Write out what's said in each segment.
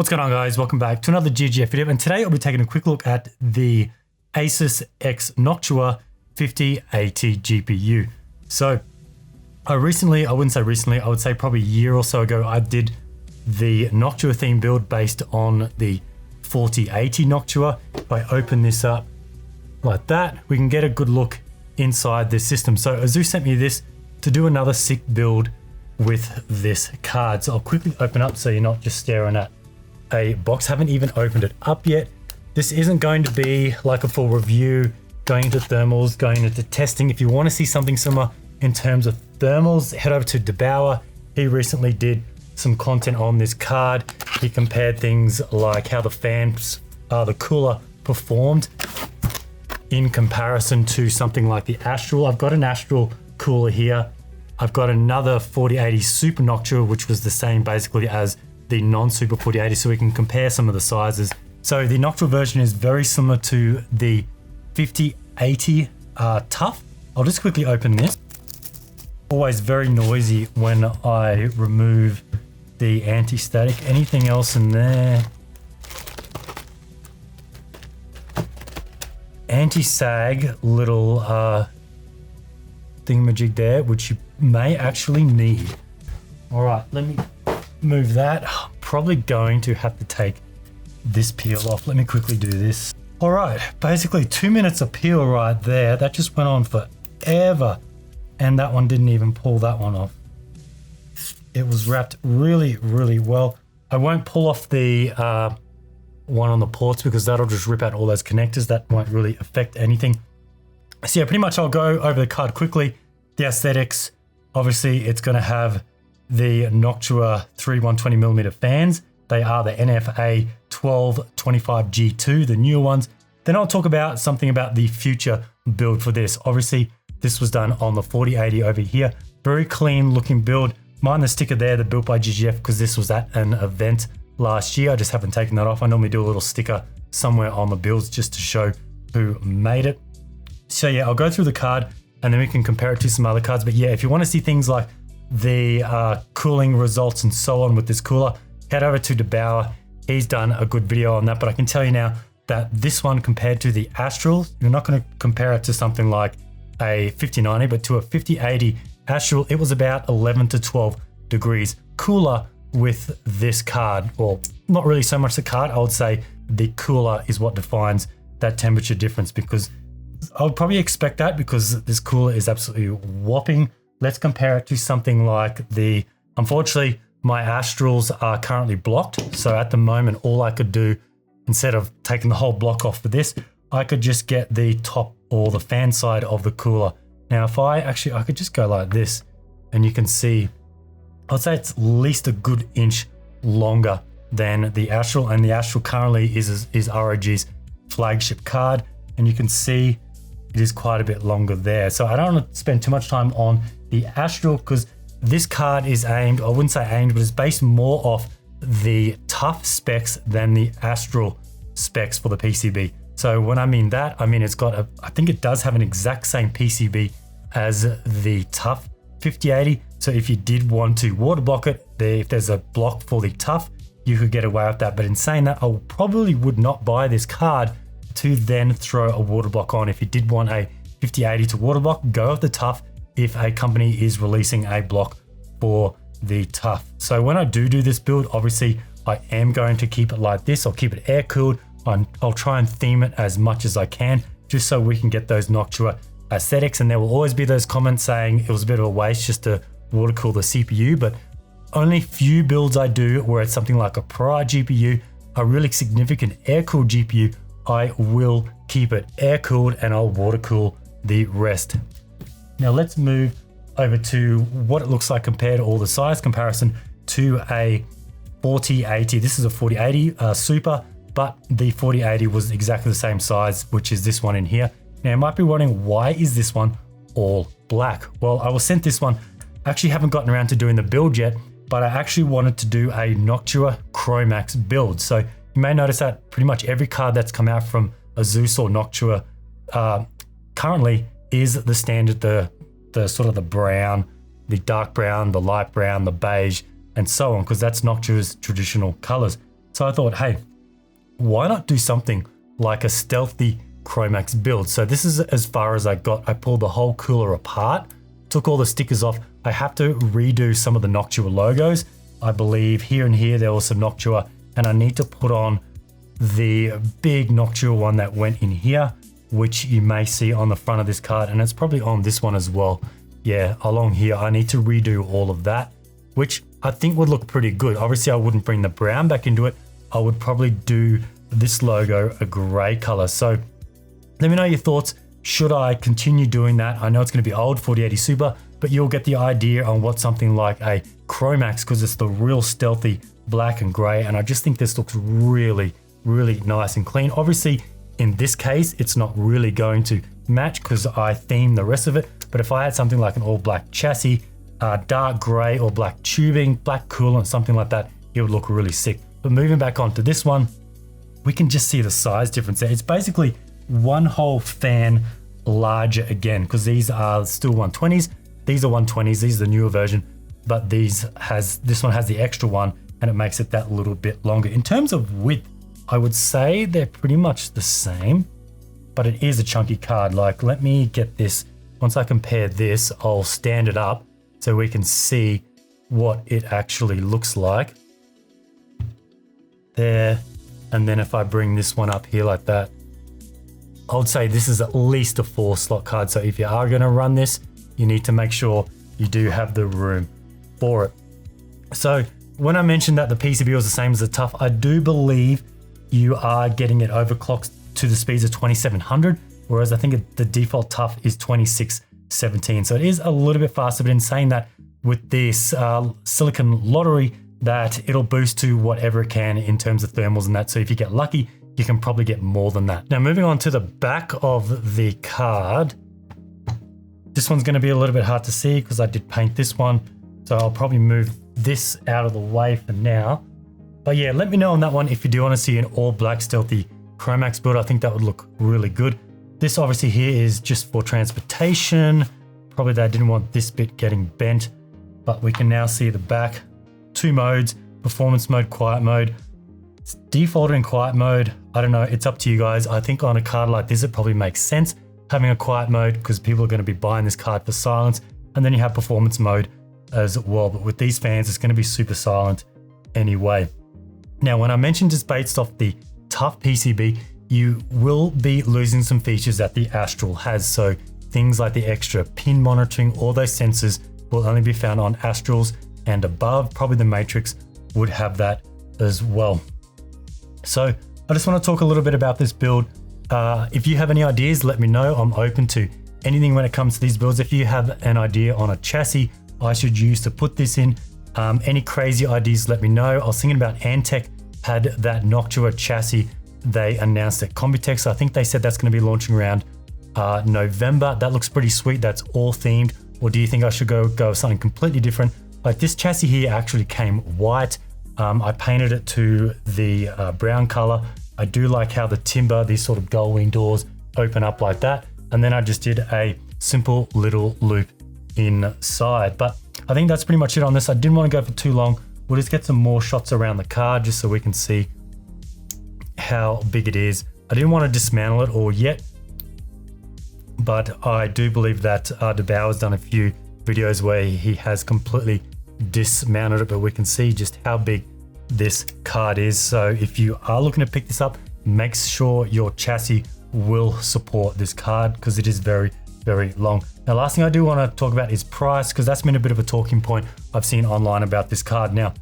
What's going on, guys? Welcome back to another GGF video, and today I'll be taking a quick look at the ASUS X Noctua 5080 GPU. So I wouldn't say recently, I would say probably a year or so ago, I did the Noctua theme build based on the 4080 Noctua. If I open this up like that, we can get a good look inside this system. So ASUS sent me this to do another sick build with this card. So I'll quickly open up so you're not just staring at a box. Haven't even opened it up yet. This isn't going to be like a full review, going into thermals, going into testing. If you want to see something similar in terms of thermals, head over to DeBauer. He recently did some content on this card. He compared things like how the fans, the cooler performed in comparison to something like the Astral. I've got an Astral cooler here. I've got another 4080 Super Noctua, which was the same basically as the non-Super 4080, so we can compare some of the sizes. So the Noctua version is very similar to the 5080 Tough. I'll just quickly open this. Always very noisy when I remove the anti-static. Anything else in there? Anti-sag little thingamajig there, which you may actually need. All right, let me move that. I'm probably going to have to take this peel off. Let me quickly do this. All right, basically 2 minutes of peel right there. That just went on forever. And that one didn't even pull that one off. It was wrapped really, really well. I won't pull off the one on the ports because that'll just rip out all those connectors. That won't really affect anything. So yeah, pretty much I'll go over the card quickly. The aesthetics, obviously it's gonna have the Noctua 3 120mm fans. They are the NFA 1225G2, the newer ones. Then I'll talk about something about the future build for this. Obviously, this was done on the 4080 over here. Very clean looking build. Mind the sticker there, the built by GGF, because this was at an event last year. I just haven't taken that off. I normally do a little sticker somewhere on the builds just to show who made it. So yeah, I'll go through the card and then we can compare it to some other cards. But yeah, if you want to see things like the cooling results and so on with this cooler, head over to DeBauer. He's done a good video on that, but I can tell you now that this one compared to the Astral, you're not going to compare it to something like a 5090, but to a 5080 Astral, it was about 11 to 12 degrees cooler with this card. Well, not really so much the card, I would say the cooler is what defines that temperature difference, because I would probably expect that because this cooler is absolutely whopping. Let's compare it to something like the, unfortunately, my Astrals are currently blocked. So at the moment, all I could do, instead of taking the whole block off for this, I could just get the top or the fan side of the cooler. Now, if I could just go like this and you can see, I'd say it's at least a good inch longer than the Astral, and the Astral currently is ROG's flagship card. And you can see it is quite a bit longer there. So I don't want to spend too much time on the Astral because this card is aimed, I wouldn't say aimed, but it's based more off the Tough specs than the Astral specs for the PCB. So when I mean that, I mean it's got I think it does have an exact same PCB as the Tough 5080. So if you did want to water block it, if there's a block for the Tough, you could get away with that. But in saying that, I probably would not buy this card to then throw a water block on. If you did want a 5080 to water block, go with the Tough if a company is releasing a block for the Tough. So when I do this build, obviously I am going to keep it like this. I'll keep it air cooled. I'll try and theme it as much as I can, just so we can get those Noctua aesthetics. And there will always be those comments saying it was a bit of a waste just to water cool the CPU, but only few builds I do where it's something like a Pro GPU, a really significant air cooled GPU, I will keep it air cooled and I'll water cool the rest. Now let's move over to what it looks like compared to all the size comparison to a 4080. This is a 4080 Super, but the 4080 was exactly the same size, which is this one in here. Now you might be wondering, why is this one all black? Well, I was sent this one. I actually haven't gotten around to doing the build yet, but I actually wanted to do a Noctua Chromax build. So you may notice that pretty much every card that's come out from ASUS or Noctua currently is the standard, the sort of the brown, the dark brown, the light brown, the beige, and so on, because that's Noctua's traditional colors. So I thought, hey, why not do something like a stealthy Chromax build? So this is as far as I got. I pulled the whole cooler apart, took all the stickers off. I have to redo some of the Noctua logos. I believe here and here there was some Noctua, and I need to put on the big Noctua one that went in here, which you may see on the front of this card, and it's probably on this one as well. Yeah, along here, I need to redo all of that, which I think would look pretty good. Obviously, I wouldn't bring the brown back into it. I would probably do this logo a gray color. So let me know your thoughts. Should I continue doing that? I know it's going to be old 4080 Super, but you'll get the idea on what something like a Chromax, because it's the real stealthy black and gray, and I just think this looks really, really nice and clean. Obviously, in this case, it's not really going to match because I theme the rest of it, but if I had something like an all black chassis, dark gray or black tubing, black coolant, something like that, it would look really sick. But moving back onto this one, we can just see the size difference there. It's basically one whole fan larger again, because these are still 120s. These are 120s, these are the newer version, but this one has the extra one, and it makes it that little bit longer. In terms of width, I would say they're pretty much the same, but it is a chunky card. Like, let me get this. Once I compare this, I'll stand it up so we can see what it actually looks like. There, and then if I bring this one up here like that, I would say this is at least a 4-slot card. So if you are going to run this, you need to make sure you do have the room for it. So when I mentioned that the PCB was the same as the TUF, I do believe you are getting it overclocked to the speeds of 2700, whereas I think the default TUF is 2617. So it is a little bit faster, but in saying that, with this silicon lottery, that it'll boost to whatever it can in terms of thermals and that. So if you get lucky, you can probably get more than that. Now moving on to the back of the card, this one's going to be a little bit hard to see because I did paint this one. So I'll probably move this out of the way for now. But yeah, let me know on that one if you do want to see an all black stealthy Chromax build. I think that would look really good. This obviously here is just for transportation. Probably that I didn't want this bit getting bent, but we can now see the back. 2 modes, performance mode, quiet mode. It's defaulted in quiet mode. I don't know, it's up to you guys. I think on a card like this, it probably makes sense having a quiet mode because people are going to be buying this card for silence. And then you have performance mode as well. But with these fans, it's going to be super silent anyway. Now, when I mentioned it's based off the TUF PCB, you will be losing some features that the Astral has. So things like the extra pin monitoring, all those sensors will only be found on Astrals and above. Probably the Matrix would have that as well. So I just want to talk a little bit about this build. If you have any ideas, let me know. I'm open to anything when it comes to these builds. If you have an idea on a chassis I should use to put this in, any crazy ideas, let me know. I was thinking about Antec had that Noctua chassis they announced at Computex. I think they said that's going to be launching around November. That looks pretty sweet. That's all themed. Or do you think I should go with something completely different? Like this chassis here actually came white. I painted it to the brown color. I do like how the timber, these sort of gull wing doors open up like that. And then I just did a simple little loop inside. But I think that's pretty much it on this. I didn't want to go for too long. We'll just get some more shots around the car just so we can see how big it is. I didn't want to dismantle it all yet, but I do believe that DeBauer has done a few videos where he has completely dismounted it, but we can see just how big this card is. So if you are looking to pick this up, make sure your chassis will support this card because it is very, very long. Now, last thing I do want to talk about is price, because that's been a bit of a talking point I've seen online about this card. Now,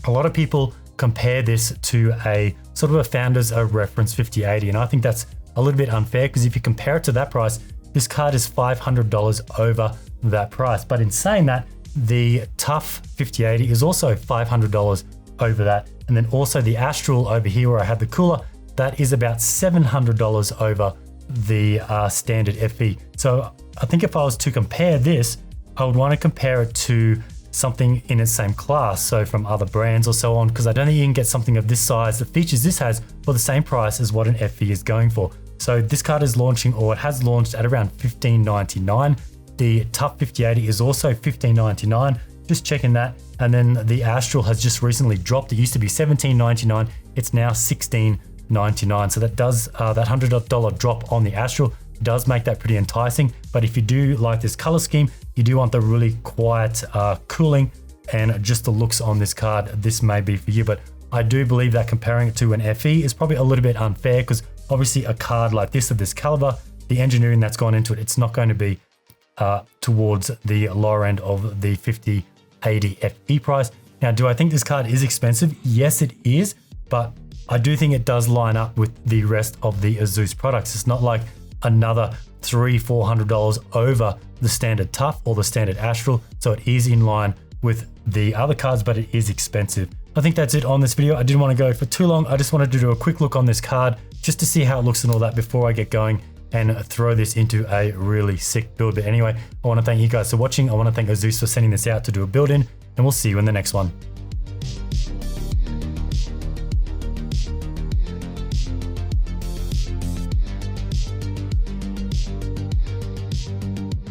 a lot of people compare this to a sort of a Founders Reference 5080, and I think that's a little bit unfair because if you compare it to that price, this card is $500 over that price. But in saying that, the TUF 5080 is also $500 over that. And then also the Astral over here where I had the cooler, that is about $700 over the standard FE. So I think if I was to compare this, I would want to compare it to something in its same class, so from other brands or so on, because I don't think you can get something of this size, the features this has, for the same price as what an FE is going for. So this card is launching, or it has launched at around $1599. The TUF 5080 is also $1599, just checking that. And then the Astral has just recently dropped. It used to be $1799. it's now $16.99. So that does that $100 drop on the Astral does make that pretty enticing. But if you do like this color scheme, you do want the really quiet cooling and just the looks on this card, this may be for you. But I do believe that comparing it to an FE is probably a little bit unfair, because obviously a card like this of this caliber, the engineering that's gone into it, it's not going to be towards the lower end of the 5080 FE price. Now, do I think this card is expensive? Yes, it is, but I do think it does line up with the rest of the ASUS products. It's not like another $300-400 over the standard TUF or the standard Astral, so it is in line with the other cards, but it is expensive. I think that's it on this video. I didn't want to go for too long. I just wanted to do a quick look on this card just to see how it looks and all that before I get going and throw this into a really sick build. But anyway, I want to thank you guys for watching. I want to thank ASUS for sending this out to do a build in, and we'll see you in the next one.